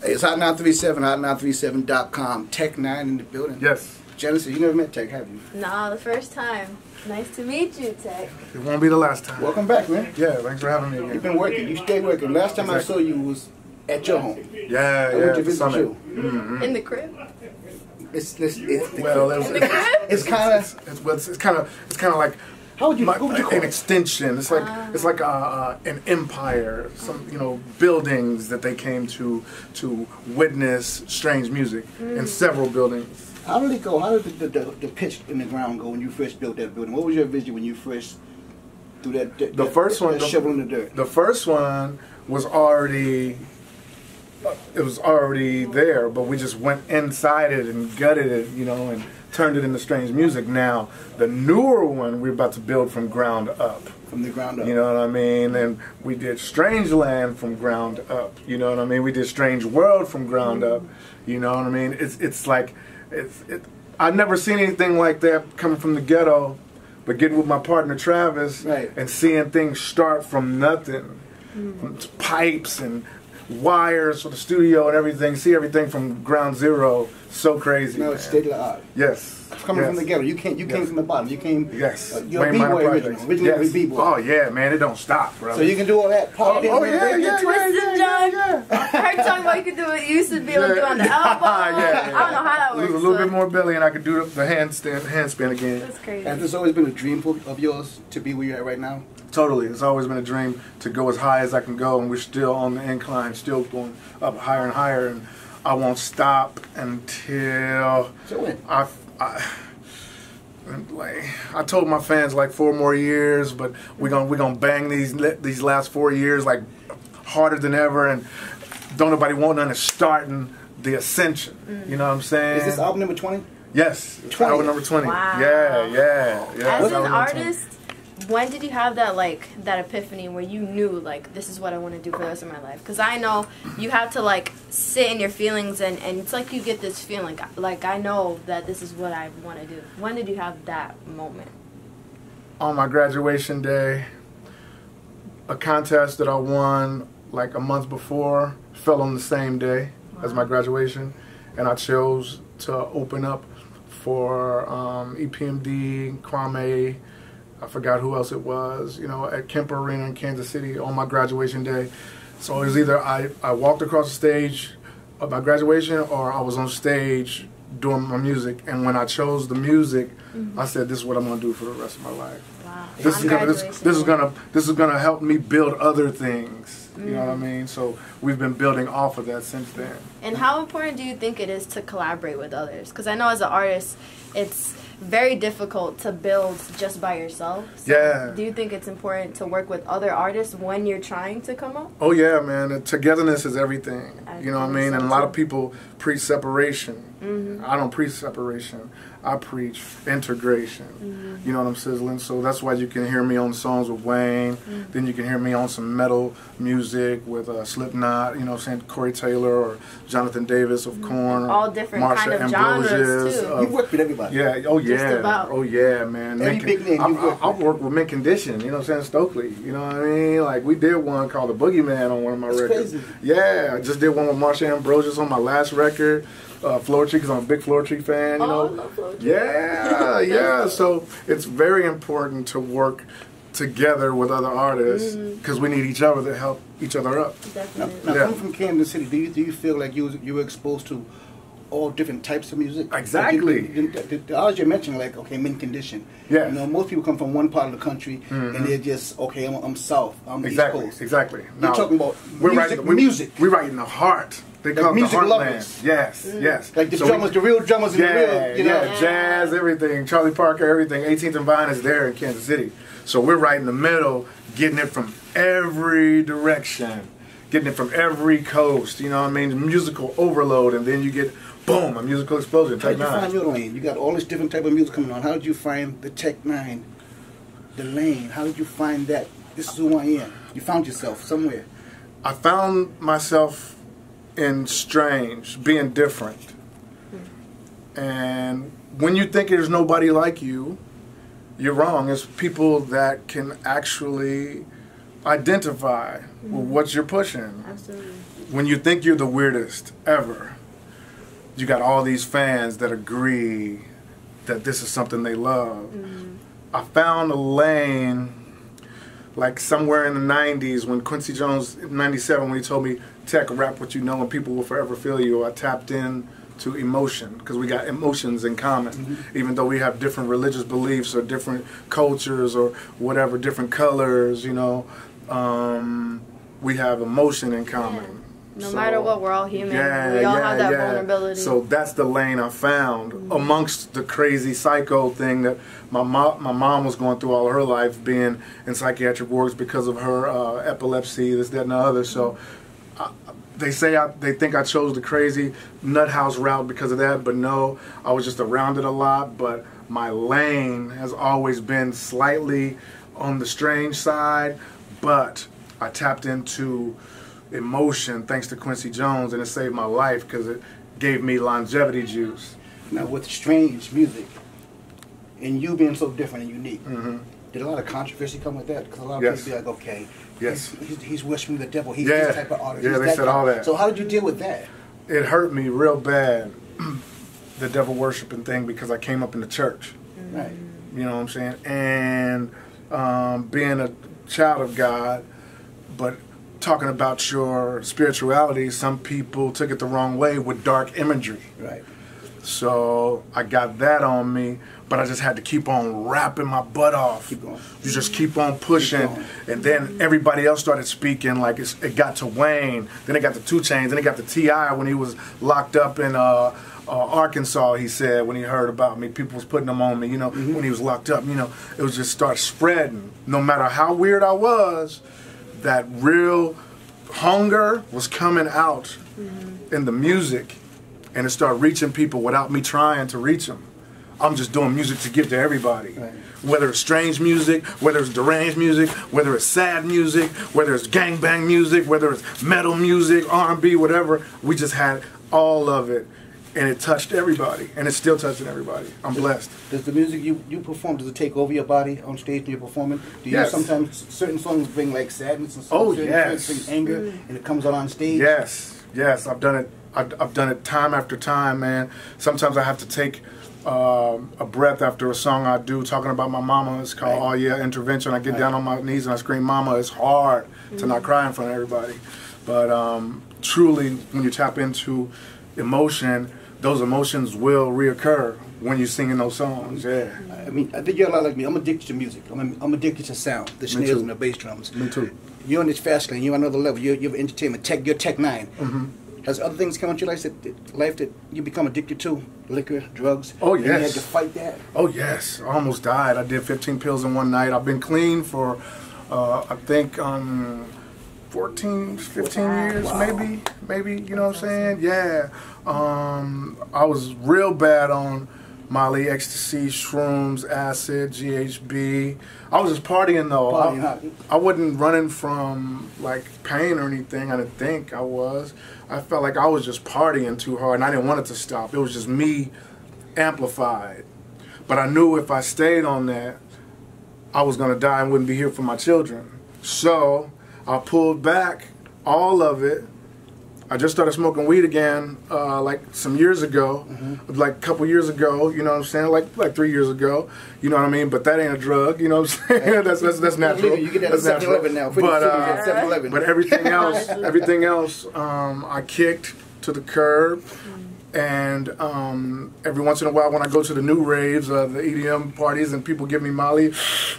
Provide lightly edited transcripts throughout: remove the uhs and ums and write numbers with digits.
It's Hot937, hot937.com. Tech N9ne in the building. Yes. Genesis, you never met Tech, have you? No, the first time. Nice to meet you, Tech. It won't be the last time. Welcome back, man. Yeah, thanks for having me again. You've been working. You stay working. Last time I saw you was at your home. Yeah, I went to visit Summit. you. Mm-hmm. In the crib? It's kind of like how would you my, what would you call an it? extension. It's like an empire. Some buildings that they came to witness strange music in several buildings. How did it go? How did the pitch in the ground go when you first built that building? What was your vision when you first threw that first one, shovel in the dirt? The first one was already. It was already there, but we just went inside it and gutted it, and turned it into strange music. Now, the newer one we're about to build from ground up. From the ground up. You know what I mean? And we did Strange Land from ground up. You know what I mean? We did Strange World from ground up. You know what I mean? I've never seen anything like that coming from the ghetto, but getting with my partner Travis and seeing things start from nothing, from pipes and wires for the studio and everything. See everything from ground zero. So crazy. No, it's state of the art. Yes. Coming from the ghetto, you came from the bottom. You came. Yes. You're a b-boy originally. Yes. B-boy. Oh yeah, man, it don't stop, bro. So you can do all that. Twist and jump. I heard talking about you could do it. You used to be able to do it on the elbow. I don't know how that works. Lose a little bit more belly, and I could do the handspin again. That's crazy. Has this always been a dream of yours to be where you're at right now? Totally. It's always been a dream to go as high as I can go, and we're still on the incline, still going up higher and higher, and I won't stop until I told my fans like 4 more years, but we're gonna bang these last 4 years like harder than ever, and don't nobody want none of starting the ascension. You know what I'm saying? Is this album number 20? Yes, 20. Album number 20. Wow. Yeah. As an artist, when did you have that epiphany where you knew like this is what I want to do for the rest of my life? Because I know you have to like sit in your feelings and it's like you get this feeling like I know that this is what I want to do. When did you have that moment? On my graduation day, a contest that I won like a month before fell on the same day as my graduation, and I chose to open up for EPMD, Kwame. I forgot who else it was, at Kemper Arena in Kansas City on my graduation day. So it was either I walked across the stage of my graduation or I was on stage doing my music. And when I chose the music, I said, this is what I'm going to do for the rest of my life. Wow. This is gonna help me build other things. You know what I mean? So we've been building off of that since then. And how important do you think it is to collaborate with others? Because I know as an artist, it's very difficult to build just by yourself. So do you think it's important to work with other artists when you're trying to come up? Oh yeah, man. Togetherness is everything. You know what I mean? And a lot of people preach separation. I don't preach separation. I preach integration. You know what I'm sizzling? So that's why you can hear me on songs with Wayne. Then you can hear me on some metal music with Slipknot, you know what I'm saying, Corey Taylor or Jonathan Davis of Korn. All different Marsha kind of Ambrosius, genres too. You've worked with everybody. Yeah, oh yeah, man. Every big name you've worked with. I've worked with Mint Condition, you know what I'm saying, Stokely. You know what I mean? Like we did one called The Boogeyman on one of my records. Crazy. Yeah, I just did one with Marsha Ambrosius on my last record. Floor Tree, because I'm a big Floor Tree fan, you know. I love Floor Tree. Yeah. So it's very important to work together with other artists because we need each other to help each other up. Definitely. Now coming from Kansas City, do you feel like you were exposed to all different types of music? Exactly. The artists you mentioned, like, okay, Mint Condition. Yeah. You know, most people come from one part of the country and they're just, okay, I'm South, I'm East Coast. Exactly. You're talking about music. We're right in the heart. They like call it the music heartland. lovers. Yes. Like the drummers, the real drummers and the real, jazz, everything. Charlie Parker, everything. 18th and Vine is there in Kansas City. So we're right in the middle, getting it from every direction, getting it from every coast. You know what I mean? Musical overload, and then you get, boom, a musical explosion. How did you find your lane? You got all this different type of music coming on. How did you find the Tech N9ne, the lane? How did you find that? This is who I am. You found yourself somewhere. I found myself in strange, being different. And when you think there's nobody like you, you're wrong. It's people that can actually identify with what you're pushing. Absolutely. when you think you're the weirdest ever, you got all these fans that agree that this is something they love. I found a lane like somewhere in the 90s when Quincy Jones, in 97, when he told me, Tech, rap what you know and people will forever feel you, I tapped in to emotion, because we got emotions in common. Even though we have different religious beliefs or different cultures or whatever, different colors, you know, we have emotion in common. No matter what, we're all human. We all have that vulnerability. So that's the lane I found amongst the crazy psycho thing that my mom was going through all her life, being in psychiatric wards because of her epilepsy, this, that, and the other. So they think I chose the crazy nut house route because of that, but no, I was just around it a lot. But my lane has always been slightly on the strange side, but I tapped into emotion thanks to Quincy Jones, and it saved my life because it gave me longevity juice. Now with strange music and you being so different and unique, did a lot of controversy come with that? Because a lot of people be like, okay, he's worshiping the devil, he's this type of artist. Yeah, they said all that. So how did you deal with that? It hurt me real bad, the devil worshiping thing, because I came up in the church. Right. You know what I'm saying? And being a child of God, but talking about your spirituality, some people took it the wrong way with dark imagery. Right. So I got that on me, but I just had to keep on rapping my butt off. Keep going. You just keep on pushing. And then everybody else started speaking, like it got to Wayne, then it got to 2 Chainz, then it got to T.I. when he was locked up in Arkansas, he said, when he heard about me. People was putting them on me, you know, when he was locked up, you know. It was just start spreading. No matter how weird I was, that real hunger was coming out in the music, and it started reaching people without me trying to reach them. I'm just doing music to give to everybody. Right. Whether it's strange music, whether it's deranged music, whether it's sad music, whether it's gangbang music, whether it's metal music, R&B, whatever, we just had all of it. And it touched everybody, and it's still touching everybody. I'm blessed. Does the music you perform, does it take over your body on stage when you're performing? Do you sometimes, certain songs bring like sadness and songs bring anger, and it comes out on stage? Yes, yes, I've done it. I've done it time after time, man. Sometimes I have to take a breath after a song I do, talking about my mama. It's called Oh Yeah Intervention. I get down on my knees and I scream mama. It's hard to not cry in front of everybody. But truly, when you tap into emotion, those emotions will reoccur when you're singing those songs. Yeah. I mean, I think you're a lot like me. I'm addicted to music. I'm addicted to sound, the snares and the bass drums. Me too. You're on this fast lane. You're on another level. You're entertainment. You're Tech N9ne. Has other things come into your life that you become addicted to? Liquor, drugs? Oh, yes. And you had to fight that? Oh, yes. I almost died. I did 15 pills in one night. I've been clean for, I think, 14, 15 years, maybe, you know what I'm saying? Yeah. I was real bad on Molly, ecstasy, shrooms, acid, GHB. I was just partying though. I wasn't running from like pain or anything. I didn't think I was. I felt like I was just partying too hard, and I didn't want it to stop. It was just me amplified. But I knew if I stayed on that, I was gonna die and wouldn't be here for my children. So I pulled back all of it. I just started smoking weed again, like some years ago, like a couple years ago. You know what I'm saying? Like 3 years ago. You know what I mean? But that ain't a drug. You know what I'm saying? that's natural. You get that at 7-Eleven now. But everything else, I kicked to the curb. And every once in a while, when I go to the new raves, the EDM parties, and people give me Molly,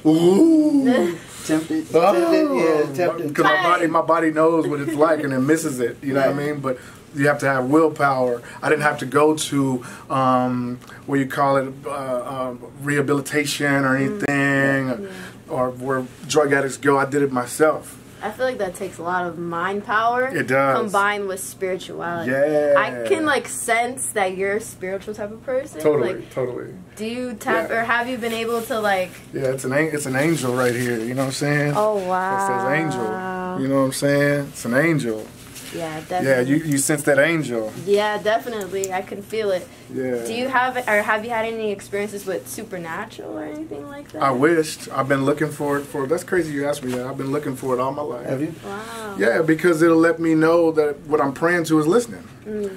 ooh. Tempted. Tempted. Because my body knows what it's like and it misses it. You know what I mean? But you have to have willpower. I didn't have to go to what you call it, rehabilitation or anything, or where drug addicts go. I did it myself. I feel like that takes a lot of mind power. It does. Combined with spirituality. Yeah. I can like sense that you're a spiritual type of person. Totally, totally. Do you tap or have you been able to like? Yeah, it's an angel right here. You know what I'm saying? Oh wow. It says angel. You know what I'm saying? It's an angel. Yeah, definitely. Yeah, you sense that angel. Yeah, definitely. I can feel it. Yeah. Do you have, or have you had any experiences with supernatural or anything like that? I wished. I've been looking for it. That's crazy you asked me that. I've been looking for it all my life. Have you? Wow. Yeah, because it'll let me know that what I'm praying to is listening.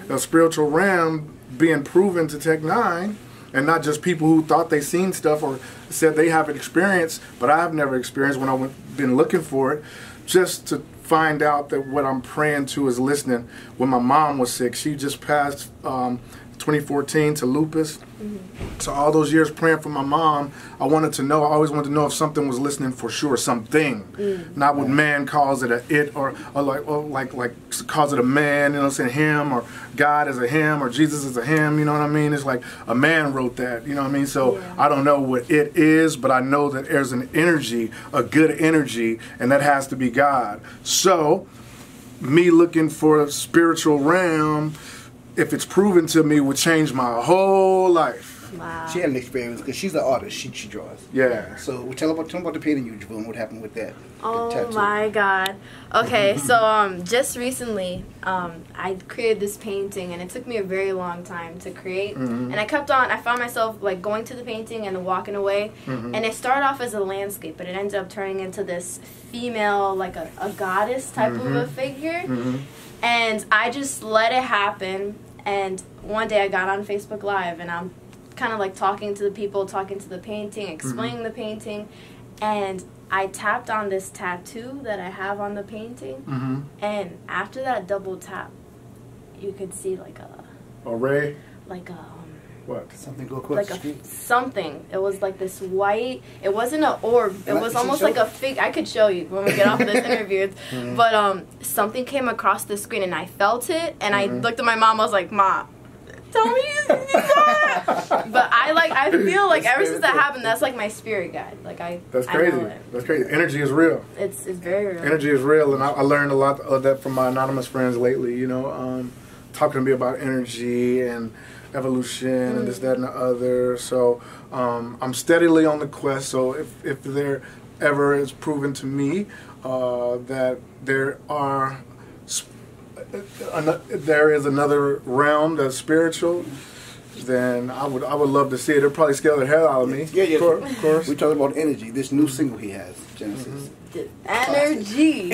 The spiritual realm being proven to Tech N9ne, and not just people who thought they seen stuff or said they have an experience, but I have never experienced when I've been looking for it, just to find out that what I'm praying to is listening. When my mom was sick, she just passed 2014 to lupus. So all those years praying for my mom, I wanted to know, I always wanted to know if something was listening for sure, something. Not what man calls it a it, or like calls it a man, you know what I'm saying, him, or God is a him, or Jesus is a him, you know what I mean? It's like a man wrote that, you know what I mean? So I don't know what it is, but I know that there's an energy, a good energy, and that has to be God. So me looking for a spiritual realm, if it's proven to me, would change my whole life. Wow. She had an experience because she's an artist. She draws. Yeah. So tell about the painting you drew and what happened with that. Oh my God. Okay, so just recently, I created this painting, and it took me a very long time to create. And I kept on. I found myself like going to the painting and then walking away. And it started off as a landscape, but it ended up turning into this female, like a goddess type of a figure. And I just let it happen. And one day I got on Facebook Live, and I'm kind of like talking to the people, talking to the painting, explaining the painting, and I tapped on this tattoo that I have on the painting, and after that double tap, you could see like a ray, like a what? Something go across the street? Something. It was like this white. It wasn't an orb. It was almost like a fig. I could show you when we get off of this interview. But something came across the screen, and I felt it, and I looked at my mom. I was like, "Ma, tell me you saw it." But I feel like ever since that happened, that's like my spirit guide. Like That's crazy. I know it. That's crazy. Energy is real. It's very real. Energy is real, and I learned a lot of that from my anonymous friends lately. You know, talking to me about energy and evolution and this, that, and the other. So I'm steadily on the quest. So if there ever is proven to me that there is another realm that's spiritual, then I would love to see it. It'll probably scare the hell out of me. Yeah. Of course. We're talking about energy. This new single he has, Genesis. Energy.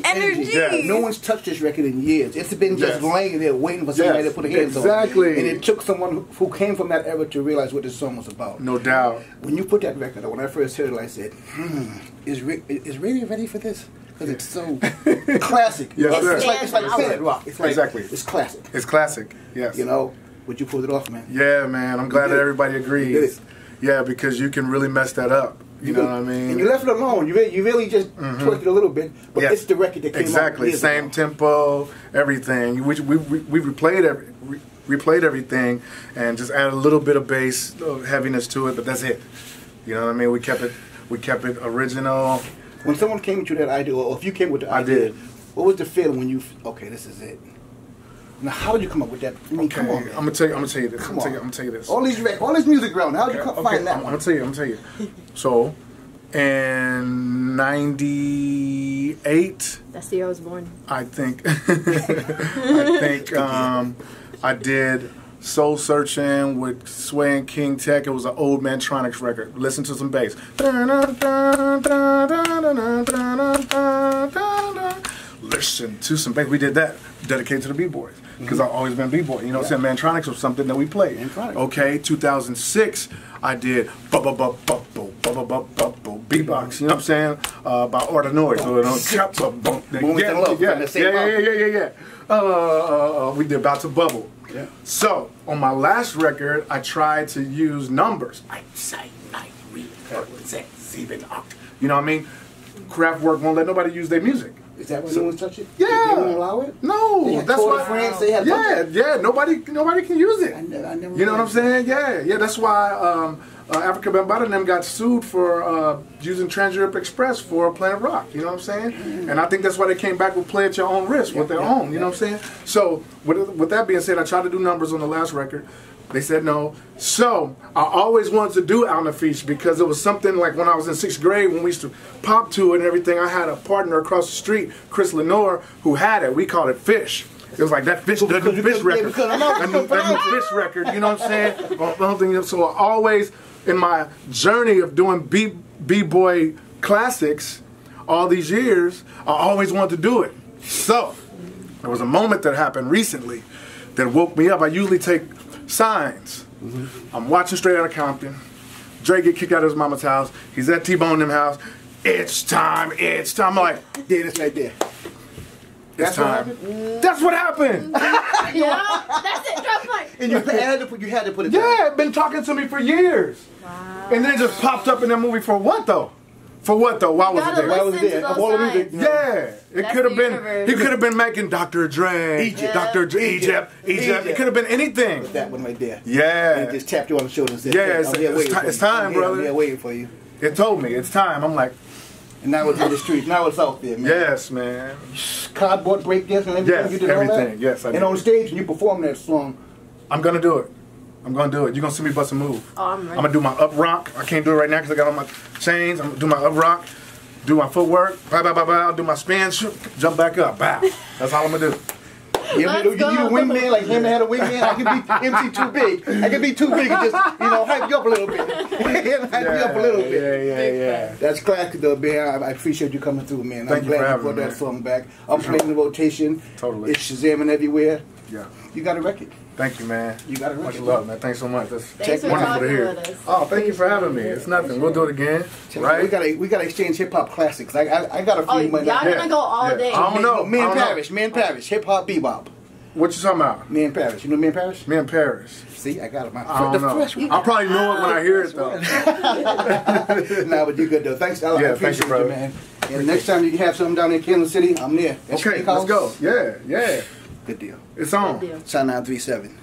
Yeah. No one's touched this record in years. It's been just laying there waiting for somebody to put a hands on it. Exactly. And it took someone who came from that era to realize what this song was about. No doubt. When you put that record on, when I first heard it, I said, is radio ready for this? Because it's so classic. It's like planet rock. It's like, exactly. It's classic. It's classic. Yes. You know, but you pulled it off, man. Yeah, man. I'm glad that everybody agrees. Yeah, because you can really mess that up. You know what I mean? And you left it alone. You really just twerked it a little bit, but it's the record that came out. Exactly. Same tempo, everything. We replayed everything and just added a little bit of bass, heaviness to it, but that's it. You know what I mean? We kept it original. When someone came with you that idea, or if you came with the idea, I did. What was the feeling when you? Okay, this is it. Now, how did you come up with that? I mean, come on, man. I'm gonna tell you this. I'm gonna tell you this. All this music around. How did you find that one? I'm gonna tell you. So, in '98. That's the year I was born. I think. I did Soul Searching with Sway and King Tech. It was an old Mantronics record. Listen to some bass. Listen to some bass. We did that, dedicated to the B-boys, because I've always been B-boy. You know what I'm saying? Mantronics was something that we played. Okay, 2006, I did beatbox. You know what I'm saying? By Order Noise. We did About to Bubble. Yeah. So on my last record, I tried to use numbers. You know what I mean? Kraftwerk won't let nobody use their music. Is that why no one's touch it? Yeah. They won't allow it? No. That's why. France, they have Nobody can use it. I never you know what I'm saying? Yeah. That's why Africa Bambaataa and them got sued for using Trans-Europe Express for Planet Rock. You know what I'm saying? And I think that's why they came back with Play at Your Own Risk with their own. You know what I'm saying? So with that being said, I tried to do numbers on the last record. They said no. So I always wanted to do Out on the Fish because it was something like when I was in 6th grade when we used to pop to it and everything. I had a partner across the street, Chris Lenore, who had it. We called it Fish. It was like that fish, the new fish record. That new fish record, you know what I'm saying? So I always, in my journey of doing B-boy classics all these years, I always wanted to do it. So there was a moment that happened recently that woke me up. I usually take signs. I'm watching Straight Outta Compton. Dre get kicked out of his mama's house. He's at T-Bone them house. It's time, it's time. I'm like, yeah, that's right there. It's time. That's what happened. Yeah, that's it. Drop point. And you had to put it down. Yeah, been talking to me for years. Wow. And then it just popped up in that movie for what though? For what though? Why was it there? Why was it there? Of all the music. Yeah, it could have been. He could have been making Dr. Dre, Egypt. Dr. Dre, Egypt. It could have been anything. But that one right there. Yeah. And it just tapped you on the shoulder and said, yeah, it's time, brother. I'm here waiting for you. It told me it's time. I'm like, and now it's in the streets. Now it's out there, man. Yes, man. Cardboard breakdance and everything. Yes, You did all everything. that? Yes, I did. And on stage, and you perform that song. I'm gonna do it. I'm gonna do it. You're gonna see me bust a move. Oh, I'm ready. I'm gonna do my up rock. I can't do it right now because I got on my chains. I'm gonna do my up rock, do my footwork, bow, bow, bow, bow, do my spin, shoot, jump back up, bow. That's all I'm gonna do. You a wingman, like him had a wingman. I can be MC too big. I can be too big and just, hype you up a little bit. Hype you up a little bit. Yeah. That's classic though, man. I appreciate you coming through, man. Thank I'm you for glad having you brought me, that song back. I'm playing the rotation. Totally. It's Shazamming everywhere. Yeah. You got a record. Thank you, man. You got a record. Much love, man. Thanks so much. Thanks for wonderful to hear. with us. Oh, thank you for having me. It's nothing. We'll do it again. Right? We gotta exchange hip hop classics. I got a few. Oh, y'all gonna go all day. I don't know. Me and Parrish, hip hop bebop. What you talking about? Me and Parrish. You know Me and Parrish? Me and Paris. See, I got it. I don't know. I'll probably know it when I hear it though. Nah, but you good though. Thanks. I appreciate you, brother. man. And next time you can have something down in Kansas City, I'm there. Okay, let's go. Yeah. Good deal. It's on. Good deal. Sign 937.